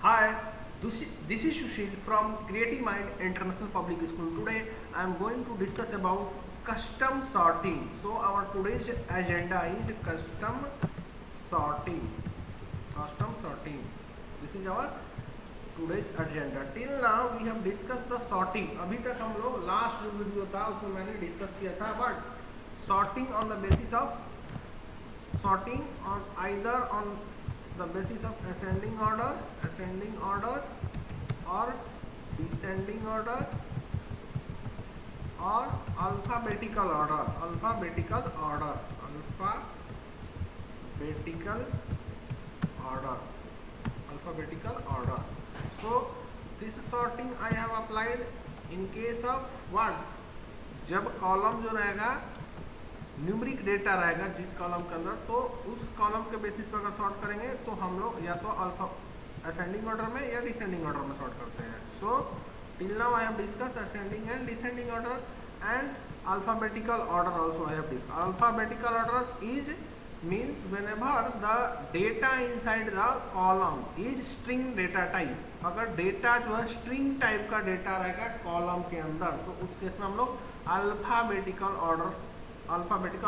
Hi, this is Sushil from Creative Mind International Public School. Today I am going to discuss about custom sorting. So our today's agenda is custom sorting. Custom sorting. This is our today's agenda. Till now we have discussed the sorting. अभी तक हम लोग last जो video था उसमें मैंने discuss किया था but sorting on the basis of sorting on either on the basis of ascending order or descending order or alphabetical order. So this sorting I have applied in case of what, जब column जो रहेगा numeric data रहेगा जिस column के अंदर, तो उस column के बेसिस पर अगर सॉर्ट करेंगे तो हम लोग या तो अल्फा असेंडिंग ऑर्डर में या डिसेंडिंग ऑर्डर में सॉर्ट करते हैं. So till now I have discuss ascending and descending order and alphabetical order also I have discuss. Alphabetical order is means whenever the data inside the column is string data type. अगर data जो है string type का data रहेगा column के अंदर तो उस case में हम लोग अल्फाबेटिकल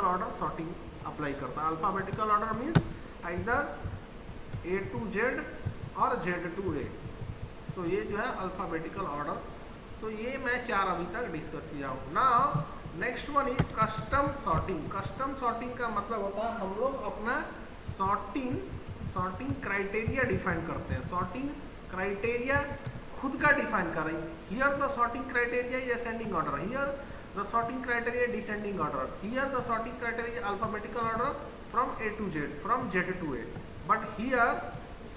ऑर्डर सॉर्टिंग अप्लाई करता है. Alphabetical order means either A to Z और जेड टू ए. तो ये जो है अल्फाबेटिकल ऑर्डर. तो ये मैं 4 अभी तक डिस्कस किया हूँ. Now next one is custom sorting. Custom sorting का मतलब होता है हम लोग अपना सॉर्टिंग क्राइटेरिया डिफाइन करते हैं. सॉर्टिंग क्राइटेरिया खुद का डिफाइन कर रही है. Here the sorting criteria is ascending order, here the sorting criteria descending order, here the sorting criteria is alphabetical order from A to Z, from Z to A. But here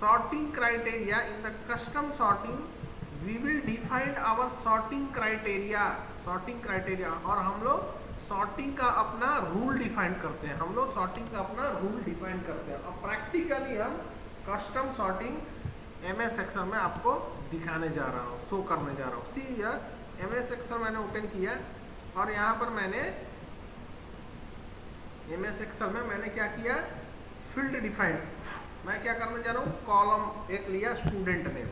sorting criteria in the custom sorting we will define our sorting criteria और हम लोग sorting का अपना rule define करते हैं. हम लोग sorting का अपना रूल डिफाइन करते हैं. अब प्रैक्टिकली हम कस्टम sorting MS एक्सेल में आपको दिखाने जा रहा हूँ, शो करने जा रहा हूँ. सी यार MS एक्सेल मैंने ओपन किया और यहाँ पर मैंने MS एक्सेल में मैंने क्या किया, फील्ड डिफाइंड. मैं क्या करने जा रहा हूँ, कॉलम एक लिया स्टूडेंट नेम.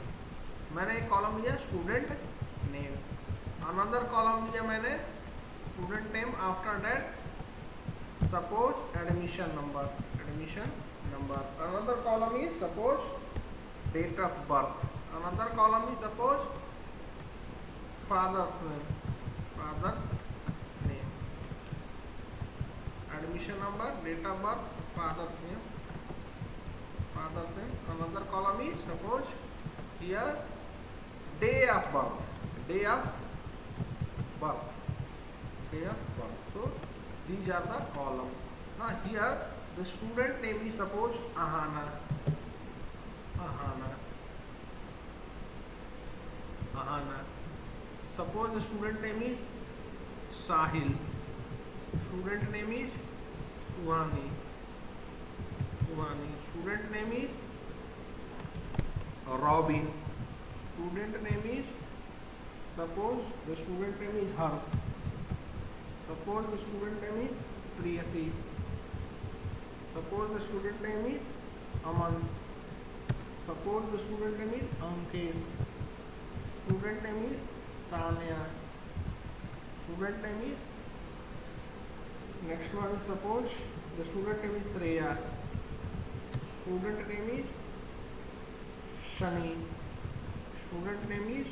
मैंने एक कॉलम लिया स्टूडेंट नेम, अनदर कॉलम लिया मैंने student name. After that suppose admission number, another column is suppose date of birth, another column is suppose father's name, admission number, date of birth, father's name. Another column is suppose here day of birth. So these are the columns. Now here the student name is suppose Ahana. Suppose the student name is Sahil. Student name is Suhani. Student name is Robin. Student name is, suppose the student name is Harsh. Suppose the student name is Priyasi. Suppose the student name is Aman. Suppose the student name is Ankesh. Student name is Tanya. Student name is, next one, suppose the student name is Shreya. Student name is Shani. Student name is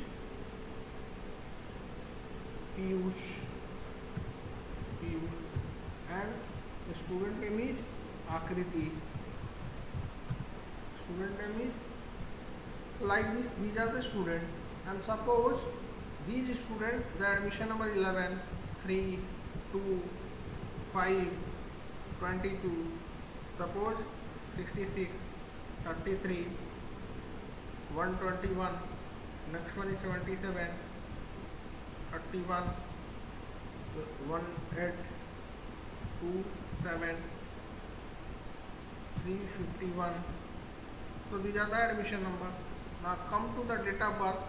Piyush. And the student name is Akriti. Student name is like this. These are the students. And suppose these students, the admission number 11, 3, 2, 5, 22, suppose 66, 33, 121, next one is 77, 31, 18, 27, 351. So these are the admission number. Now come to the date of birth.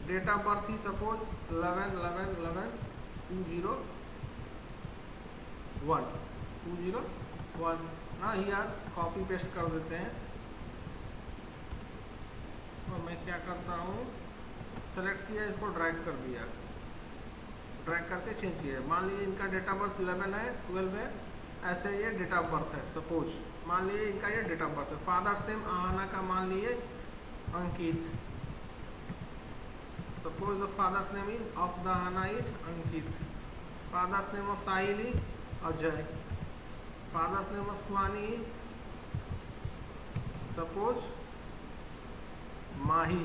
Date of birth is suppose 11/11/2001. ना here copy paste कर देते हैं. मैं क्या करता हूँ, select किया, इसको ड्रैग कर दिया, ड्रैग करके चेंज किया। मान लीजिए इनका डेट ऑफ बर्थ 11 है, 12 है, ऐसे ये डेट ऑफ बर्थ है। सपोज मान लीजिए इनका ये डेट ऑफ बर्थ है। फादर्स नेम आहाना का मान लीजिए Ankit. Suppose the father's name is of the Aahana is Ankit. Father's name of Sahil is Ajay. Father's name of Suhani is suppose Mahi.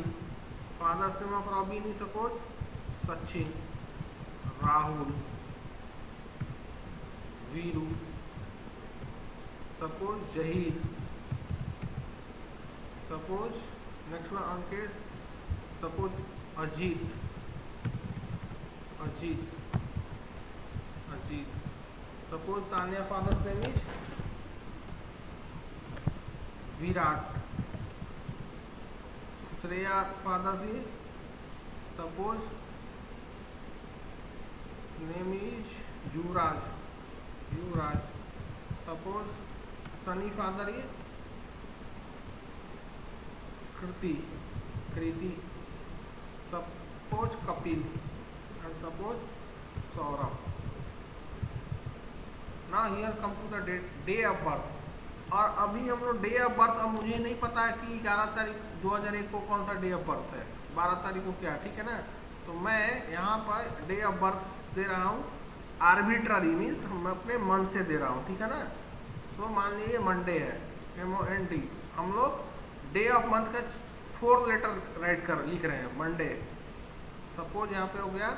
Father's name of Robin is suppose Sachin, Rahul, Veeru, suppose Zaheer, suppose next one Ankit, suppose Ajit, Ajit, Ajit, suppose Tanya father's name is Virat. Shreya father's is suppose name is Yuvraj, Yuvraj. Suppose Sunny father is Kriti, Kriti. Suppose Kapil and suppose Saurabh. ना here come to the day of birth. और अभी हम लोग day of birth, अब मुझे नहीं पता है कि 11 तारीख 2001 को कौन सा डे ऑफ बर्थ है, 12 तारीख को क्या, ठीक है ना। तो मैं यहाँ पर डे ऑफ बर्थ दे रहा हूँ आर्बिट्ररी, मीन्स मैं अपने मन से दे रहा हूँ, ठीक है ना। तो मान लीजिए मंडे है, MOND। हम लोग डे ऑफ मंथ का 4 लेटर राइट कर लिख रहे हैं, मंडे। सपोज यहाँ पे हो गया,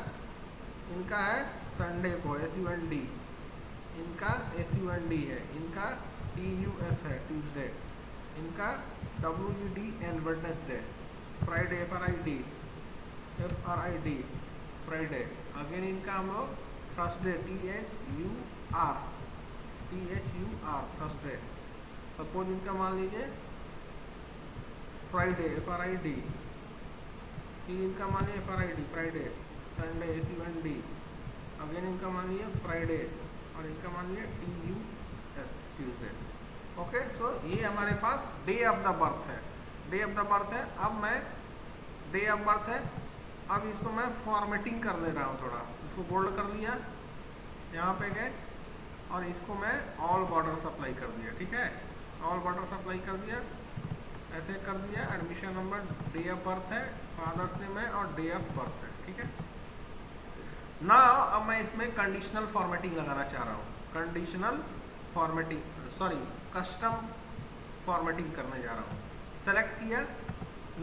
इनका है संडे को SUND, इनका SUND है, इनका TUS है ट्यूसडे, इनका WED and Wednesday. Friday FRID, Friday. Again इनका हम लोग थर्सडे THUR, थर्सडे। सपोज इनका मान लीजिए फ्राइडे FRID, इनका मान लीजिए FRID, Friday. Sunday SUND, again इनका मान लीजिए फ्राइडे, और इनका मान लीजिए TUS, ट्यूसडे। ओके, सो ये हमारे पास डे ऑफ द बर्थ है, डे ऑफ द बर्थ है। अब मैं डे ऑफ बर्थ है, अब इसको मैं फॉर्मेटिंग कर दे रहा हूँ थोड़ा, इसको बोल्ड कर लिया, यहाँ पे गए और इसको मैं ऑल बॉर्डर्स अप्लाई कर दिया, ठीक है। ऑल बॉर्डर्स अप्लाई कर दिया, ऐसे कर दिया। Admission number, day of birth है, फादर्स नेम है और डे ऑफ बर्थ है, ठीक है ना। अब मैं इसमें कंडीशनल फॉर्मेटिंग लगाना चाह रहा हूँ, conditional formatting, sorry custom formatting करने जा रहा हूँ। सेलेक्ट किया।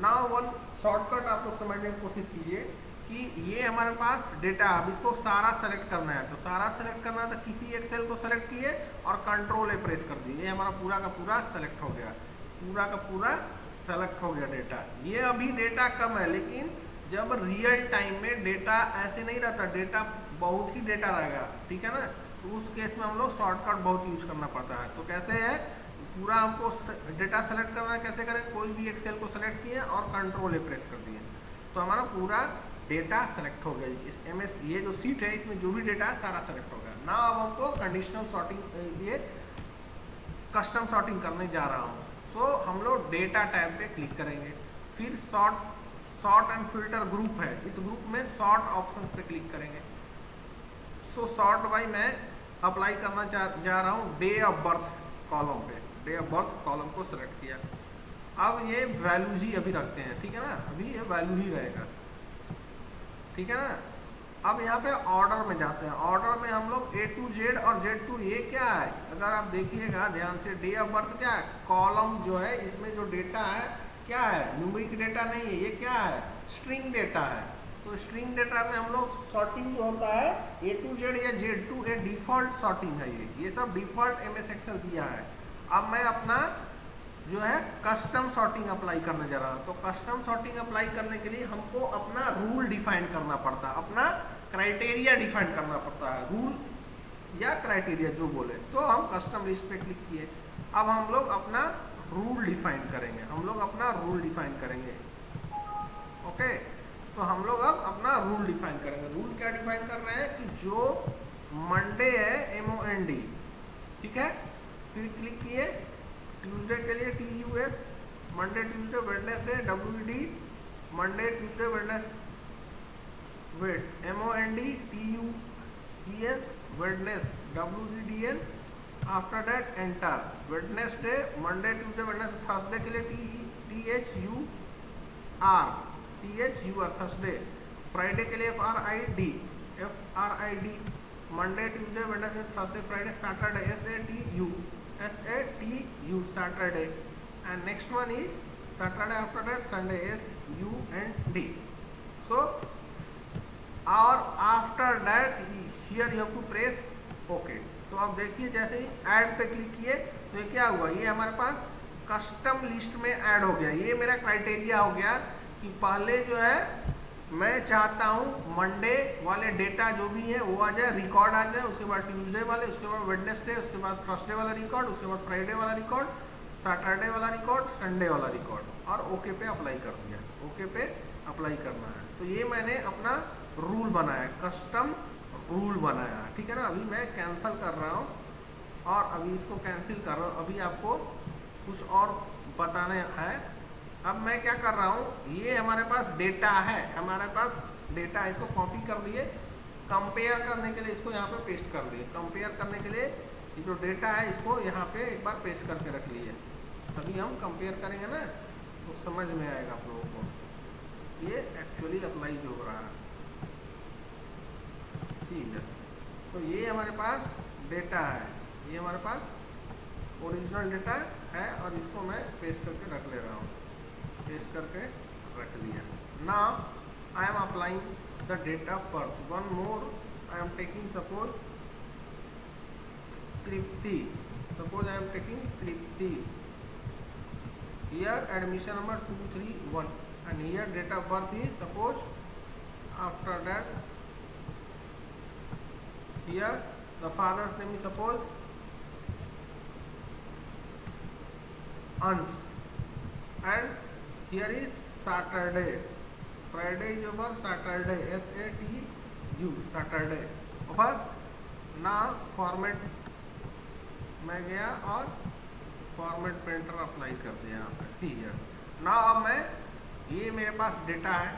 नाउ वन शॉर्टकट आप लोग समझने की कोशिश कीजिए कि ये हमारे पास डेटा, अब इसको सारा सेलेक्ट करना है। तो सारा सेलेक्ट करना है तो किसी एक सेल को सेलेक्ट किए और कंट्रोल A प्रेस कर दिए, ये हमारा पूरा का पूरा सेलेक्ट हो गया, पूरा का पूरा सेलेक्ट हो गया डेटा। ये अभी डेटा कम है, लेकिन जब रियल टाइम में डेटा ऐसे नहीं रहता, डेटा बहुत ही डेटा रहेगा, ठीक है ना। तो उस केस में हम लोग शॉर्टकट बहुत यूज करना पड़ता है। तो कैसे है, पूरा हमको डेटा सेलेक्ट करना है, कैसे करें, कोई भी एक सेल को सेलेक्ट किए और कंट्रोल A प्रेस कर दिए, तो हमारा पूरा डेटा सेलेक्ट हो गया। इस MS ये जो सीट है, इसमें जो भी डेटा है सारा सेलेक्ट हो गया ना। अब हमको कंडीशनल सॉर्टिंग, ये कस्टम सॉर्टिंग करने जा रहा हूँ। सो हम लोग डेटा टैब पे क्लिक करेंगे, फिर सॉर्ट एंड फिल्टर ग्रुप है, इस ग्रुप में सॉर्ट ऑप्शन पे क्लिक करेंगे। सो सॉर्ट बाई मैं अप्लाई करना जा रहा हूँ डे ऑफ बर्थ कॉलम पे, डे ऑफ बर्थ कॉलम को सिलेक्ट किया। अब ये वैल्यूज ही अभी रखते हैं, ठीक है ना, अभी ये वैल्यू ही रहेगा, ठीक है ना। अब यहाँ पे ऑर्डर में जाते हैं, ऑर्डर में हम लोग A to Z और Z to A क्या है, अगर आप देखिएगा ध्यान से, डे ऑफ बर्थ क्या है, कॉलम जो है इसमें जो डेटा है क्या है, न्यूमेरिक डेटा नहीं है, ये क्या है, स्ट्रिंग डेटा है। तो स्ट्रिंग डेटा में हम लोग सॉर्टिंग जो होता है A to Z या Z to A default sorting है, ये सब डिफॉल्ट MS Excel दिया है। अब मैं अपना जो है कस्टम सॉर्टिंग अप्लाई करने जा रहा हूँ। तो कस्टम सॉर्टिंग अप्लाई करने के लिए हमको अपना रूल डिफाइन करना पड़ता है, अपना क्राइटेरिया डिफाइन करना पड़ता है, रूल या क्राइटेरिया जो बोले। तो हम कस्टम लिस्ट पे क्लिक किए, अब हम लोग अपना रूल डिफाइन करेंगे, हम लोग अपना रूल डिफाइन करेंगे। ओके, तो हम लोग अब अपना रूल डिफाइन करेंगे। रूल क्या डिफाइन कर रहे हैं कि जो मंडे है MOND, ठीक है, फिर क्लिक किए, ट्यूसडे के लिए TUS, Monday Tuesday Wednesday WED, Monday Tuesday Wednes wait MONDTUES Wednes WEDN after that enter Wednesday Monday Tuesday Wednesday Thursday के लिए THUR थर्सडे फ्राइडे के लिए FRID Monday Tuesday Wednesday Thursday Friday Saturday SATU Saturday and next one is Saturday after that Sunday SUND so और after that here you have to press okay. तो अब देखिए जैसे ही add पे click किए तो ये क्या हुआ, ये हमारे पास कस्टम लिस्ट में ऐड हो गया। ये मेरा क्राइटेरिया हो गया कि पहले जो है मैं चाहता हूँ मंडे वाले डेटा जो भी है वो आ जाए, रिकॉर्ड आ जाए, उसके बाद ट्यूसडे वाले, उसके बाद वेडनेसडे, उसके बाद थर्सडे वाला रिकॉर्ड, उसके बाद फ्राइडे वाला रिकॉर्ड, सैटरडे वाला रिकॉर्ड, संडे वाला रिकॉर्ड और ओके पे अप्लाई कर दिया। ओके पे अप्लाई करना है। तो ये मैंने अपना रूल बनाया, कस्टम रूल बनाया, ठीक है ना। अभी मैं कैंसिल कर रहा हूँ और अभी इसको कैंसिल कर रहा हूँ। अभी आपको कुछ और बताने हैं। अब मैं क्या कर रहा हूँ, ये हमारे पास डेटा है, हमारे पास डेटा है, इसको कॉपी कर लिए, कंपेयर करने के लिए इसको यहाँ पे पेस्ट कर दिए। कंपेयर करने के लिए ये जो डेटा है इसको यहाँ पे एक बार पेस्ट करके रख लिए। अभी हम कंपेयर करेंगे ना तो समझ में आएगा आप लोगों को ये एक्चुअली अप्लाई जो हो रहा है, ठीक है। तो ये हमारे पास डेटा है, ये हमारे पास ओरिजिनल डेटा है और इसको मैं पेस्ट करके रख ले रहा हूँ, पेस्ट करके रख लिया। Now I am applying the date of birth. One more I am taking suppose Tripti, suppose I am taking Tripti, here admission number 231 and here date of birth is suppose, after that here the father's name is suppose Ans and here is Saturday, Friday is over Saturday SATU Saturday। और ना format में गया और format printer apply कर दिया यहाँ पे, ठीक है ना। अब मैं ये मेरे पास डेटा है,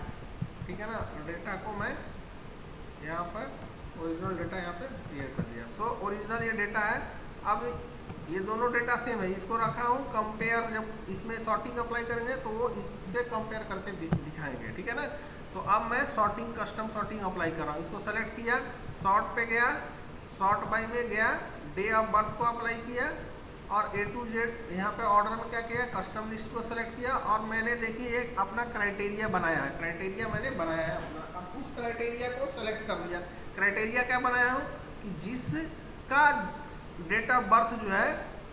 ठीक है ना, डेटा को मैं यहाँ पर ओरिजिनल डेटा यहाँ पे क्लियर कर दिया। सो ओरिजिनल ये डेटा है। अब ये दोनों डेटा सेम है, इसको रखा हूँ कंपेयर, जब इसमें सॉर्टिंग अप्लाई करेंगे तो वो इससे कंपेयर करके दिखाएंगे, ठीक है ना। तो अब मैं सॉर्टिंग कस्टम सॉर्टिंग अप्लाई कर रहा हूँ। इसको सेलेक्ट किया, सॉर्ट पे गया, सॉर्ट बाई में गया, डे ऑफ बर्थ को अप्लाई किया और A to Z यहाँ पे ऑर्डर में क्या किया, कस्टम लिस्ट को सेलेक्ट किया और मैंने देखिए एक अपना क्राइटेरिया बनाया है, क्राइटेरिया मैंने बनाया है अपना। अब उस क्राइटेरिया को सेलेक्ट कर लिया। क्राइटेरिया क्या बनाया हूँ कि जिसका डेट ऑफ बर्थ जो है,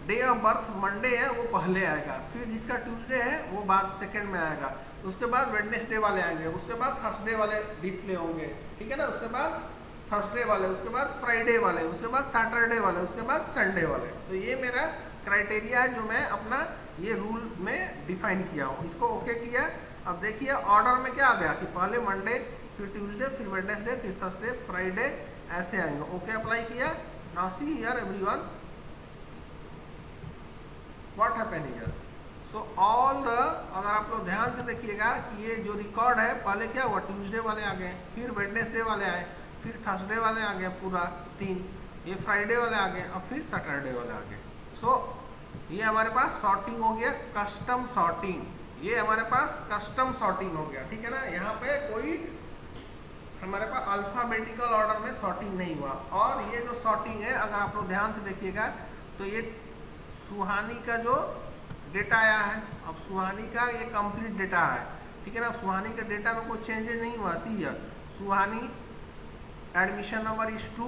डे ऑफ बर्थ मंडे है वो पहले आएगा, फिर जिसका ट्यूसडे है वो बाद सेकंड में आएगा, उसके बाद वेडनेसडे वाले आएंगे, उसके बाद थर्सडे वाले डिस्प्ले होंगे, ठीक है ना, उसके बाद थर्सडे वाले, उसके बाद फ्राइडे वाले, उसके बाद सैटरडे वाले, उसके बाद संडे वाले। तो ये मेरा क्राइटेरिया है जो मैं अपना ये रूल में डिफाइन किया हूँ। इसको ओके किया। अब देखिए ऑर्डर में क्या आ गया कि पहले मंडे, फिर ट्यूसडे, फिर वेडनेसडे, फिर थर्सडे, फ्राइडे ऐसे आएंगे। ओके अप्लाई किया। Now see here everyone what happened here. So all the, अगर आप लोग ध्यान से देखिएगा कि ये जो रिकॉर्ड है पहले क्या हुआ, ट्यूसडे वाले आ गए, फिर वेडनेसडे वाले आए, फिर थर्सडे वाले आ गए पूरा 3, ये फ्राइडे वाले आ गए और फिर सैटरडे वाले आ गए। सो ये हमारे पास सॉर्टिंग हो गया, कस्टम सॉर्टिंग। ये हमारे पास कस्टम सॉर्टिंग हो गया, ठीक है ना। यहाँ पे कोई हमारे पास अल्फाबेटिकल ऑर्डर में सॉर्टिंग नहीं हुआ। और ये जो सॉर्टिंग है अगर आप लोग ध्यान से देखिएगा तो ये सुहानी का जो डेटा आया है, अब सुहानी का ये कंप्लीट डेटा है, ठीक है ना। सुहानी के डेटा में कोई चेंजेस नहीं हुआ। See here Suhani admission number is 2,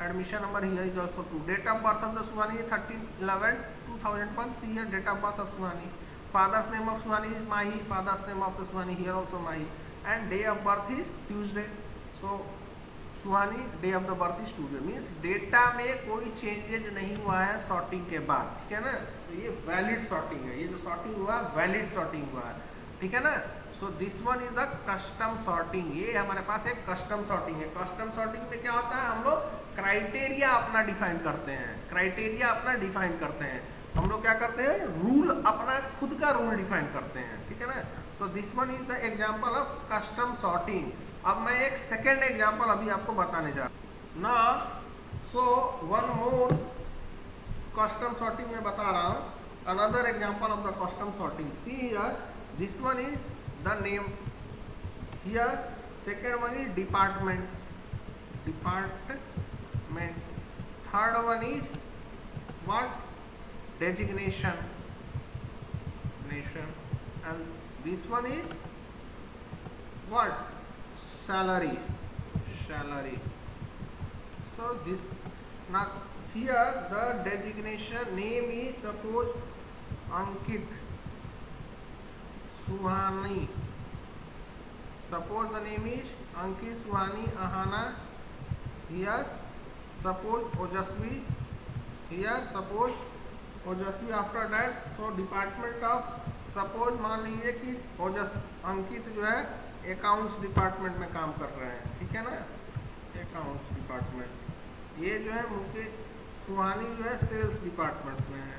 admission number here is also 2, date of birth of the Suhani is 13/11/2001, see here date of birth of Suhani, father's name of Suhani is Mahi, father's name of the Suhani here also Mahi, and day of birth is Tuesday, so Suhani day of the birth is Tuesday, means data में कोई changes नहीं हुआ है sorting के बाद, ठीक है ना। तो ये वैलिड सॉर्टिंग है, ये जो सॉर्टिंग हुआ वैलिड सॉर्टिंग हुआ है, ठीक है ना। So this one is the custom sorting. ये हमारे पास एक कस्टम सॉर्टिंग है। कस्टम सॉर्टिंग में क्या होता है, हम लोग क्राइटेरिया अपना डिफाइन करते हैं, क्राइटेरिया अपना डिफाइन करते हैं। हम हम लोग क्या करते हैं, रूल, अपना खुद का रूल डिफाइन करते हैं, ठीक है ना। So this one is the example of custom sorting. अब मैं एक सेकेंड एग्जांपल अभी आपको बताने जा रहा हूं ना। So one more custom sorting में बता रहा हूं, another example of the custom sorting. See here, this one is the name, here second one is department, third one is what, designation, and this one is what, salary. So this, now here the designation name is suppose Ankit Suhani. Suppose the name is Ankit Suhani Ahana. Here suppose Ojasvi. Here suppose Ojasvi. After that, so department of, suppose मान लीजिए कि अंकित जो है accounts department में काम कर रहे हैं, ठीक है ना, अकाउंट्स डिपार्टमेंट। ये जो है मुकेश सुहानी जो है सेल्स डिपार्टमेंट में है।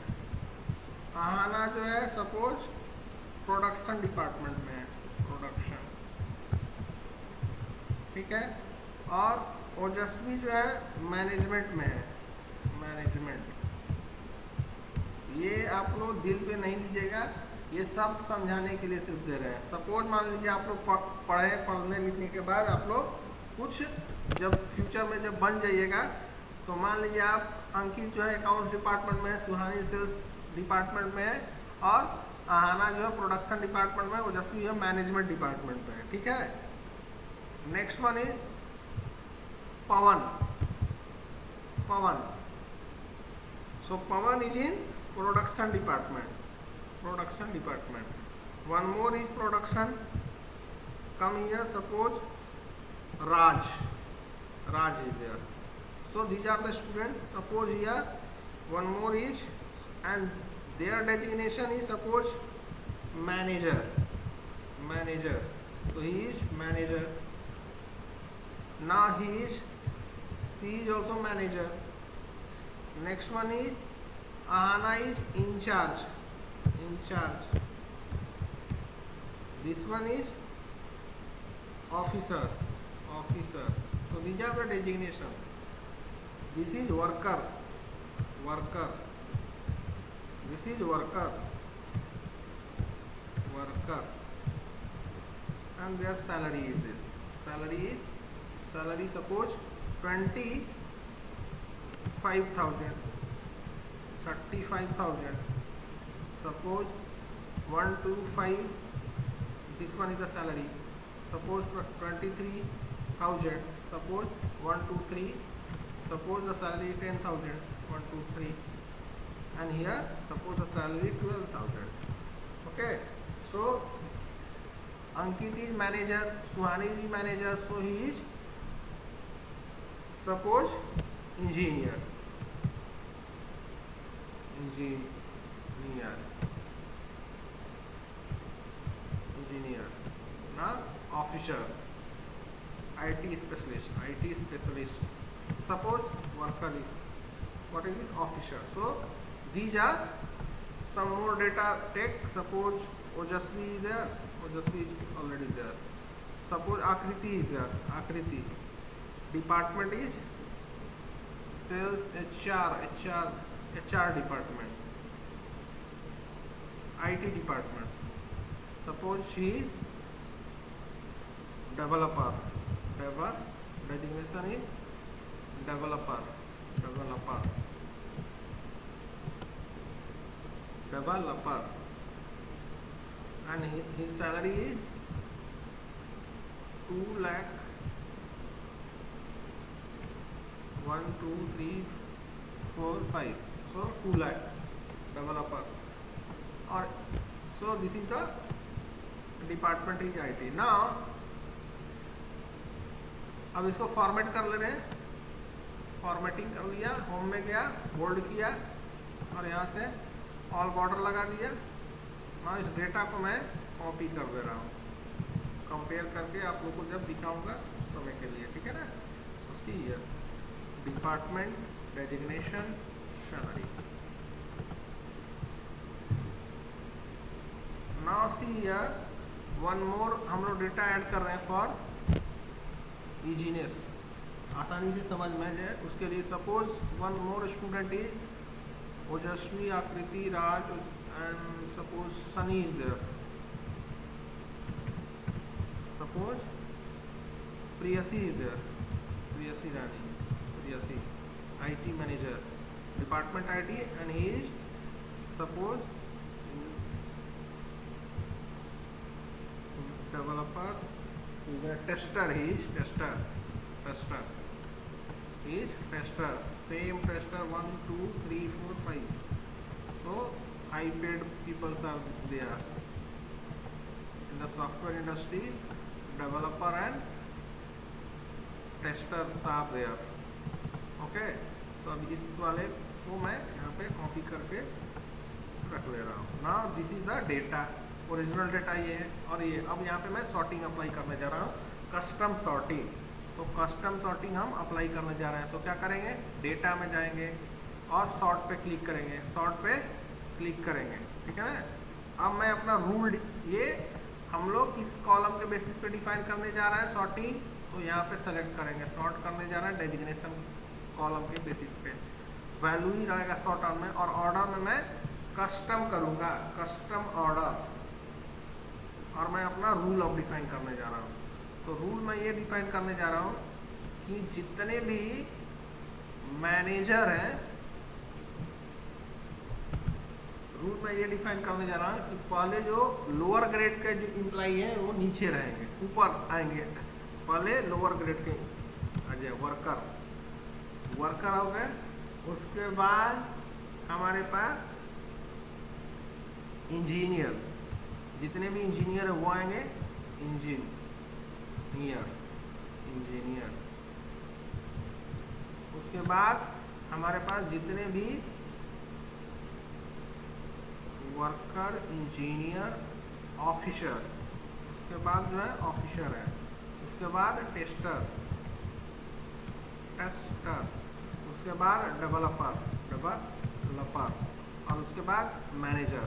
आहाना जो है सपोज प्रोडक्शन डिपार्टमेंट में है, प्रोडक्शन, ठीक है। और ओजस्वी जो है मैनेजमेंट में है, मैनेजमेंट। ये आप लोग दिल पे नहीं लीजिएगा, ये सब समझाने के लिए सिर्फ दे रहे हैं। सपोज मान लीजिए आप लोग पढ़ने लिखने के बाद आप लोग कुछ जब फ्यूचर में जब बन जाइएगा, तो मान लीजिए आप अंकित जो है अकाउंट्स डिपार्टमेंट में है, सुहानी सेल्स डिपार्टमेंट में है, और आहाना जो है प्रोडक्शन डिपार्टमेंट में, ओजस्वी है मैनेजमेंट डिपार्टमेंट में है, ठीक है। Next one is Pawan. So Pawan is in production department, one more is production, come here, suppose Raj is there. So these are the students, suppose here one more is, and their designation is suppose manager, so he is manager. Now he is also manager. Next one is Ahana is in charge. This one is officer. So these are the designation. This is worker. This is worker, and their salary is this. Salary suppose 25,000, 35,000. Suppose 1 to 5, this one is the salary. Suppose 23,000. Suppose 1 to 3. Suppose the salary is 10,000. 1 to 3. And here suppose the salary 12,000. Okay. So Ankit is manager, Suhani is manager, so he is suppose engineer. Now officer, IT specialist. Suppose worker is, what is it, officer. So these are some more data take. Suppose Ojasvi is there, Ojasvi is already there. Suppose Akriti is there, Akriti. Department is sales, HR department, IT department. Suppose she is developer, designation is developer, and his salary is 2 lakh, 1 2 3 4 5, so 2 lakh developer. Or so this is the department is IT. Now अब इसको format कर ले रहे हैं, formatting कर लिया, home में गया, बोल्ड किया, और यहाँ से ऑल बॉर्डर लगा दिया। ना इस डेटा को मैं कॉपी कर दे रहा हूँ, कंपेयर करके आप लोग को जब दिखाऊंगा उस समय के लिए, ठीक है ना। तो see here department, designation, salary. Now see here one more हम लोग डेटा ऐड कर रहे हैं फॉर इजीनेस, आसानी से समझ में जाए उसके लिए। Suppose one more student is Ojaswi, Akriti, Raj and suppose Sunny is there. Suppose Priyasi is there, Priyasi Rani, Priyasi IT manager, department IT, and he is suppose developer, is a tester, he is tester, he is tester, same tester 1 2 3 4 5, so high paid people are there in the software industry, developer and testers are there, okay। तो अब इस वाले को मैं यहाँ पे copy करके रख ले रहा हूँ। Now this is the data, original data ये है और ये। अब यहाँ पे मैं सॉर्टिंग अप्लाई करने जा रहा हूँ, कस्टम सॉर्टिंग। तो कस्टम सॉर्टिंग हम अप्लाई करने जा रहे हैं। तो क्या करेंगे, डेटा में जाएंगे और सॉर्ट पे क्लिक करेंगे, सॉर्ट पे क्लिक करेंगे, ठीक है ना। अब मैं अपना रूल, ये हम लोग इस कॉलम के बेसिस पे डिफाइन करने जा रहे हैं सॉर्टिंग। तो यहाँ पे सेलेक्ट करेंगे, सॉर्ट करने जा रहे हैं डेजिग्नेशन कॉलम के बेसिस पे, वैल्यू ही रहेगा सॉर्ट में। और ऑर्डर में मैं कस्टम करूँगा, कस्टम ऑर्डर, और मैं अपना रूल अब डिफाइन करने जा रहा हूँ। तो रूल मैं ये डिफाइन करने जा रहा हूँ कि जितने भी मैनेजर हैं, रूल मैं ये डिफाइन करने जा रहा हूँ कि पहले जो लोअर ग्रेड के जो एम्प्लॉई हैं वो नीचे रहेंगे, ऊपर आएंगे। पहले लोअर ग्रेड के आ जाए, वर्कर हो गए। उसके बाद हमारे पास इंजीनियर, जितने भी इंजीनियर है वो आएंगे, इंजीनियर। उसके बाद हमारे पास जितने भी वर्कर, इंजीनियर, ऑफिसर, उसके बाद जो है ऑफिसर है। उसके बाद टेस्टर, उसके बाद डेवलपर, और उसके बाद मैनेजर।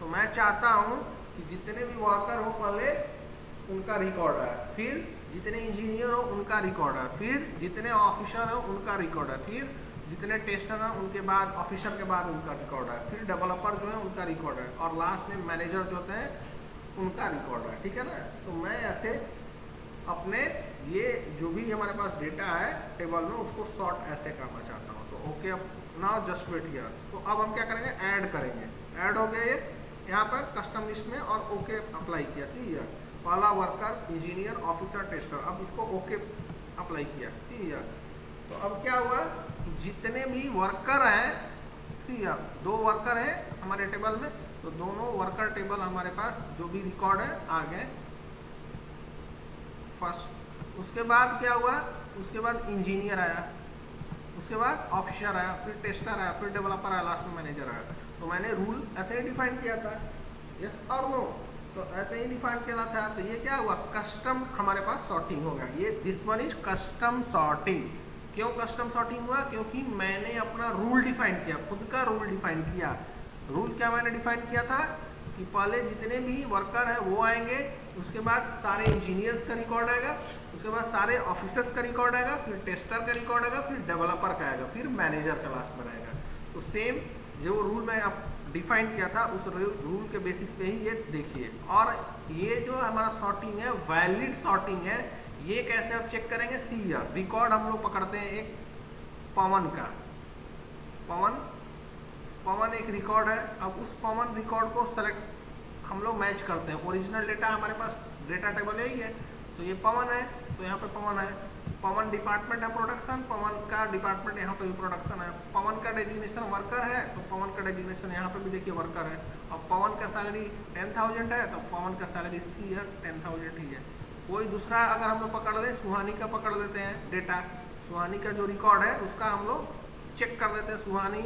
तो मैं चाहता हूँ कि जितने भी वर्कर हो पहले उनका रिकॉर्ड है, फिर जितने इंजीनियर हो उनका रिकॉर्ड है, फिर जितने ऑफिसर हो उनका रिकॉर्ड है, फिर जितने टेस्टर हैं उनके बाद, ऑफिसर के बाद उनका रिकॉर्ड है, फिर डेवलपर जो है उनका रिकॉर्ड है, और लास्ट में मैनेजर जो होते हैं उनका रिकॉर्ड है, ठीक है ना। तो मैं ऐसे अपने ये जो भी हमारे पास डेटा है टेबल में उसको सॉर्ट ऐसे करना चाहता हूँ। तो okay, now just wait here. तो अब हम क्या करेंगे, ऐड करेंगे। ऐड हो गया ये यहाँ पर कस्टम लिस्ट में, और ओके अप्लाई किया। ठीक है, पहला वर्कर, इंजीनियर, ऑफिसर, टेस्टर। अब इसको ओके अप्लाई किया। ठीक है, तो अब क्या हुआ, जितने भी वर्कर हैं, ठीक है, 2 वर्कर है हमारे टेबल में, तो दोनों वर्कर टेबल हमारे पास जो भी रिकॉर्ड है आ गए फर्स्ट। उसके बाद क्या हुआ, उसके बाद इंजीनियर आया, उसके बाद ऑफिसर आया, फिर टेस्टर आया, फिर डेवलपर आया, लास्ट में मैनेजर आया। तो मैंने रूल ऐसे ही डिफाइन किया था, यस और नो, तो ऐसे ही डिफाइन किया था। तो ये क्या हुआ, कस्टम हमारे पास सॉर्टिंग हो गया। ये this one is custom sorting. क्यों कस्टम सॉर्टिंग हुआ, क्योंकि मैंने अपना रूल डिफाइन किया, खुद का रूल डिफाइन किया। रूल क्या मैंने डिफाइन किया था कि पहले जितने भी वर्कर है वो आएंगे, उसके बाद सारे इंजीनियर्स का रिकॉर्ड आएगा, उसके बाद सारे ऑफिसर्स का रिकॉर्ड आएगा, फिर टेस्टर का रिकॉर्ड आएगा, फिर डेवलपर का आएगा, फिर मैनेजर का लास्ट में आएगा। तो सेम जो रूल मैं आप डिफाइन किया था उस रूल के बेसिस पे ही ये देखिए। और ये जो हमारा सॉर्टिंग है वैलिड सॉर्टिंग है। ये कैसे आप चेक करेंगे, सी रिकॉर्ड हम लोग पकड़ते हैं एक पवन का, पवन एक रिकॉर्ड है। अब उस पवन रिकॉर्ड को सेलेक्ट हम लोग मैच करते हैं। ओरिजिनल डेटा हमारे पास डेटा टेबल यही है, तो ये पवन है, तो यहाँ पे पवन है। पवन डिपार्टमेंट है प्रोडक्शन, पवन का डिपार्टमेंट यहाँ पे भी प्रोडक्शन है। पवन का डेजिग्नेशन वर्कर है, तो पवन का डेजिग्नेशन यहाँ पे भी देखिए वर्कर है। और पवन का सैलरी 10,000 है, तो पवन का सैलरी सी है 10,000 ही है। कोई दूसरा अगर हम लोग पकड़ लें, सुहानी का पकड़ लेते हैं डेटा, सुहानी का जो रिकॉर्ड है उसका हम लोग चेक कर लेते हैं, सुहानी,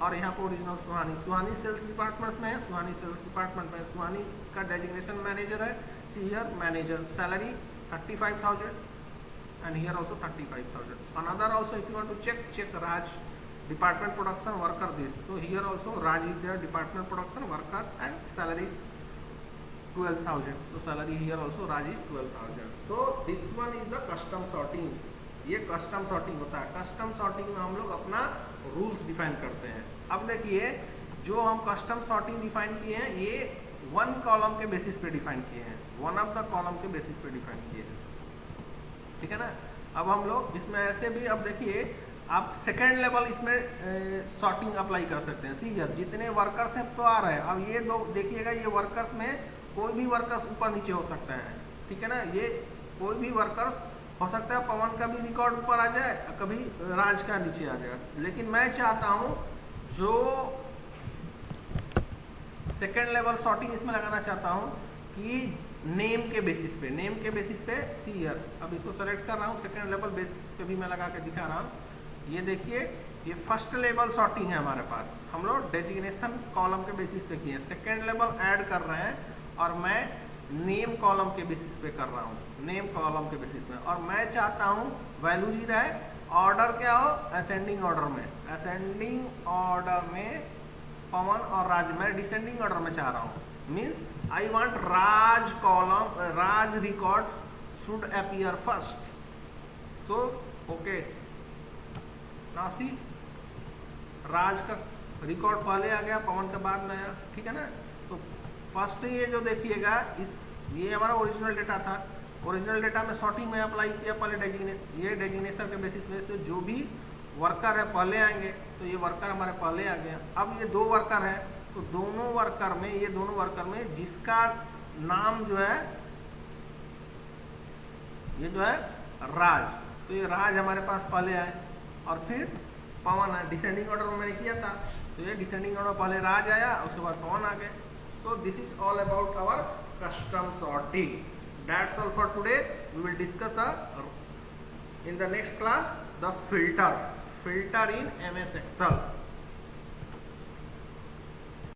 और यहाँ पर ओरिजिनल सुहानी सेल्स डिपार्टमेंट में है, सुहानी सेल्स डिपार्टमेंट में सुहानी का डेजिग्नेशन मैनेजर है, सीयर manager, salary 35,000 and here also 35,000. Another also if you want to check Raj department production worker this. So here also Raj is there, department production worker, and salary 12,000. So salary here also Raj is 12,000. So this one is the custom sorting. ये custom sorting होता है. Custom sorting में हम लोग अपना rules define करते हैं. अब देखिए जो हम कस्टम सॉर्टिंग डिफाइन किए हैं ये वन कॉलम के बेसिस पे डिफाइन किए हैं, वन ऑफ द कॉलम के बेसिस पे डिफाइन किए हैं. ठीक है ना. अब हम लोग इसमें ऐसे भी, अब देखिए आप सेकेंड लेवल इसमें सॉर्टिंग अप्लाई कर सकते हैं. सी जितने वर्कर्स हैं तो आ रहे हैं. अब ये दो देखिएगा, ये वर्कर्स में कोई भी वर्कर्स ऊपर नीचे हो सकता है. ठीक है ना. ये कोई भी वर्कर्स हो सकता है, पवन का भी रिकॉर्ड ऊपर आ जाए, कभी राज का नीचे आ जाए. लेकिन मैं चाहता हूं जो सेकेंड लेवल सॉर्टिंग इसमें लगाना चाहता हूं कि नेम के बेसिस पे, नेम के बेसिस पे. सी हियर, अब इसको सेलेक्ट कर रहा हूं, सेकेंड लेवल बेसिस पे भी मैं लगा के दिखा रहा हूं. ये देखिए ये फर्स्ट लेवल सॉर्टिंग है हमारे पास. हम लोग डेजिग्नेशन कॉलम के बेसिस पे किए. सेकेंड लेवल ऐड कर रहे हैं और मैं नेम कॉलम के बेसिस पे कर रहा हूँ, नेम कॉलम के बेसिस पे. और मैं चाहता हूँ वैल्यू ही रहे, ऑर्डर क्या हो, असेंडिंग ऑर्डर में. असेंडिंग ऑर्डर में पवन और राज, मैं डिसेंडिंग ऑर्डर में चाह रहा हूँ. Means I want Raj column, Raj record should appear first. So okay, now see Raj का रिकॉर्ड पहले आ गया, पवन के बाद में आया. ठीक है ना. तो फर्स्ट ये जो देखिएगा, इस ये हमारा ओरिजिनल डेटा था. ओरिजिनल डेटा में सॉर्टिंग में अप्लाई किया पहले ये डेजिग्नेशन के बेसिस पे. तो जो भी वर्कर है पहले आएंगे, तो ये वर्कर हमारे पहले आ गया. अब ये दो वर्कर हैं, तो दोनों वर्कर में, ये दोनों वर्कर में जिसका नाम जो है, ये जो है राज, तो ये राज हमारे पास पहले आए. और फिर पवन है, डिसेंडिंग ऑर्डर में मैंने किया था, तो ये डिसेंडिंग ऑर्डर पहले राज आया, उसके बाद पवन आ गए. So this is all about our custom sorting. That's all for today. We will discuss in the next class the filter in MS Excel.